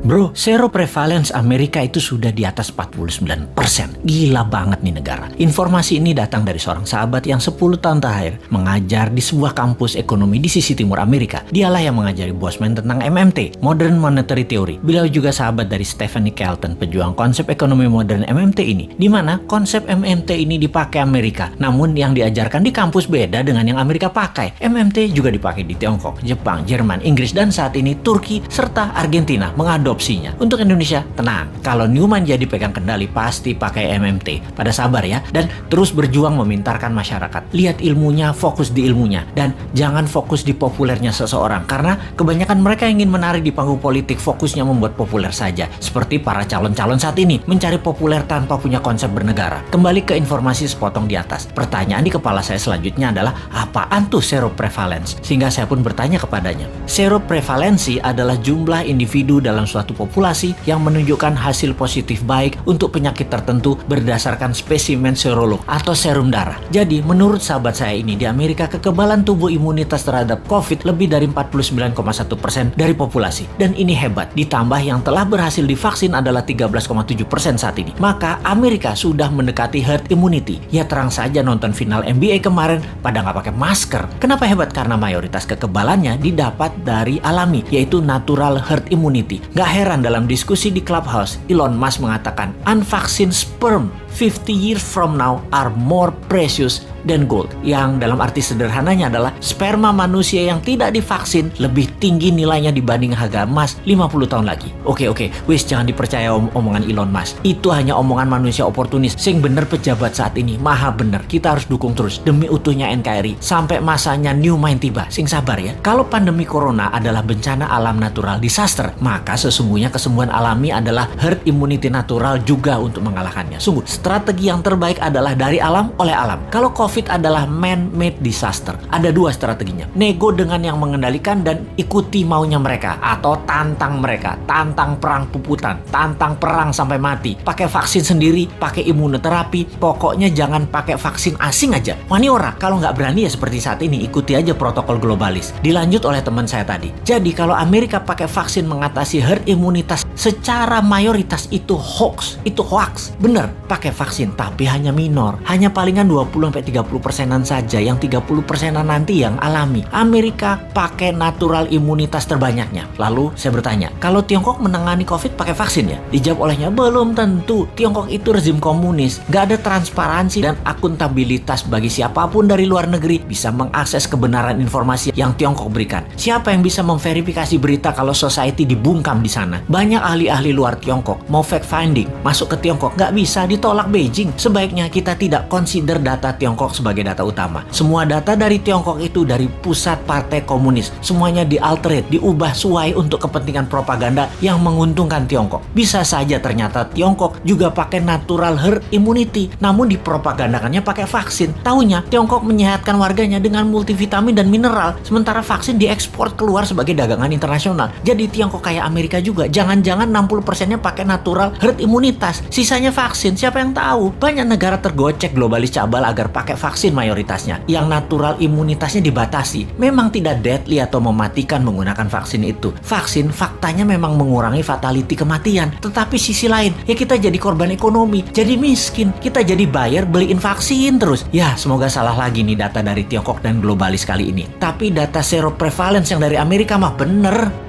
Bro, seroprevalence Amerika itu sudah di atas 49%. Gila banget nih negara. Informasi ini datang dari seorang sahabat yang 10 tahun terakhir mengajar di sebuah kampus ekonomi di sisi timur Amerika. Dialah yang mengajari Bosman tentang MMT, Modern Monetary Theory. Beliau juga sahabat dari Stephanie Kelton, pejuang konsep ekonomi modern MMT ini, di mana konsep MMT ini dipakai Amerika. Namun yang diajarkan di kampus beda dengan yang Amerika pakai. MMT juga dipakai di Tiongkok, Jepang, Jerman, Inggris, dan saat ini Turki serta Argentina mengadopsinya. Untuk Indonesia, tenang. Kalau Newman jadi pegang kendali, pasti pakai MMT. Pada sabar ya, dan terus berjuang memintarkan masyarakat. Lihat ilmunya, fokus di ilmunya, dan jangan fokus di populernya seseorang. Karena kebanyakan mereka ingin menarik di panggung politik, fokusnya membuat populer saja. Seperti para calon-calon saat ini, mencari populer tanpa punya konsep bernegara. Kembali ke informasi sepotong di atas. Pertanyaan di kepala saya selanjutnya adalah, apaan tuh seroprevalence? Sehingga saya pun bertanya kepadanya. Seroprevalensi adalah jumlah individu dalam suatu populasi yang menunjukkan hasil positif baik untuk penyakit tertentu berdasarkan spesimen serolog atau serum darah. Jadi, menurut sahabat saya ini, di Amerika kekebalan tubuh imunitas terhadap COVID lebih dari 49,1% dari populasi. Dan ini hebat, ditambah yang telah berhasil divaksin adalah 13,7% saat ini. Maka Amerika sudah mendekati herd immunity. Ya terang saja nonton final NBA kemarin pada nggak pakai masker. Kenapa hebat? Karena mayoritas kekebalannya didapat dari alami, yaitu natural herd immunity. Gak heran dalam diskusi di Clubhouse, Elon Musk mengatakan, unvaccinated sperm 50 years from now are more precious than gold. Yang dalam arti sederhananya adalah sperma manusia yang tidak divaksin lebih tinggi nilainya dibanding harga emas 50 tahun lagi. Oke, wis jangan dipercaya omongan Elon Musk. Itu hanya omongan manusia oportunis. Sing bener pejabat saat ini, maha bener. Kita harus dukung terus demi utuhnya NKRI sampai masanya new mind tiba. Sing sabar ya. Kalau pandemi corona adalah bencana alam natural disaster, maka sesungguhnya kesembuhan alami adalah herd immunity natural juga untuk mengalahkannya. Sungguh, strategi yang terbaik adalah dari alam oleh alam. Kalau COVID adalah man-made disaster. Ada dua strateginya. Nego dengan yang mengendalikan dan ikuti maunya mereka. Atau tantang mereka. Tantang perang puputan. Tantang perang sampai mati. Pakai vaksin sendiri. Pakai imunoterapi. Pokoknya jangan pakai vaksin asing aja. Wani ora. Kalau nggak berani ya seperti saat ini. Ikuti aja protokol globalis. Dilanjut oleh teman saya tadi. Jadi kalau Amerika pakai vaksin mengatasi herd imunitas secara mayoritas itu hoax. Itu hoax. Bener. Pakai vaksin. Tapi hanya minor. Hanya palingan 20-30%an saja, yang 30%an nanti yang alami. Amerika pakai natural imunitas terbanyaknya. Lalu saya bertanya, kalau Tiongkok menangani COVID pakai vaksin ya? Dijawab olehnya, belum tentu. Tiongkok itu rezim komunis, nggak ada transparansi dan akuntabilitas bagi siapapun dari luar negeri bisa mengakses kebenaran informasi yang Tiongkok berikan. Siapa yang bisa memverifikasi berita kalau society dibungkam di sana? Banyak ahli-ahli luar Tiongkok mau fact finding masuk ke Tiongkok, nggak bisa, ditolak Beijing. Sebaiknya kita tidak consider data Tiongkok sebagai data utama. Semua data dari Tiongkok itu dari pusat partai komunis. Semuanya dialterate, diubah sesuai untuk kepentingan propaganda yang menguntungkan Tiongkok. Bisa saja ternyata Tiongkok juga pakai natural herd immunity, namun dipropagandakannya pakai vaksin. Taunya Tiongkok menyehatkan warganya dengan multivitamin dan mineral, sementara vaksin diekspor keluar sebagai dagangan internasional. Jadi Tiongkok kayak Amerika juga. Jangan-jangan 60%-nya pakai natural herd imunitas, sisanya vaksin. Siapa yang tahu? Banyak negara tergocek globalis cabal agar pakai vaksin mayoritasnya. Yang natural imunitasnya dibatasi. Memang tidak deadly atau mematikan menggunakan vaksin itu. Vaksin faktanya memang mengurangi fatality kematian. Tetapi sisi lain, ya kita jadi korban ekonomi. Jadi miskin. Kita jadi buyer beliin vaksin terus. Ya, semoga salah lagi nih data dari Tiongkok dan globalis kali ini. Tapi data seroprevalence yang dari Amerika mah bener.